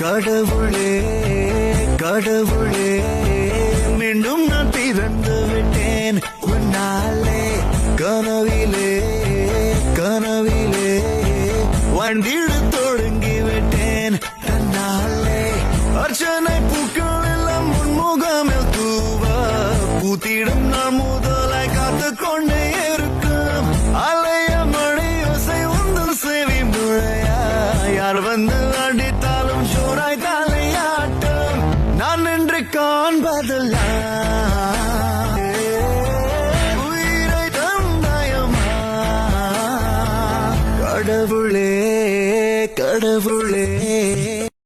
கடவுளே கடவுளே மீண்டும் நான் பிறந்து விட்டேன் உன்னாலே கனவிலே கனவிலே வாழ்ந்திட தொடங்கி விட்டேன் தன்னாலே அர்ச்சனை பூக்கள் எல்லாம் முன்முகமில் தூவ பூத்திடும் நான் முதலாய் காத்து கொண்டே இருக்கும் அலைய மழை யோசை உந்தல் செவி முழையா யார் வந்து அடித்தாலும் சோராய் தலையாட்டம் நான் என்று காண்பதெல்லாம் உயிரை தந்தாயமா கடவுளே கடவுளே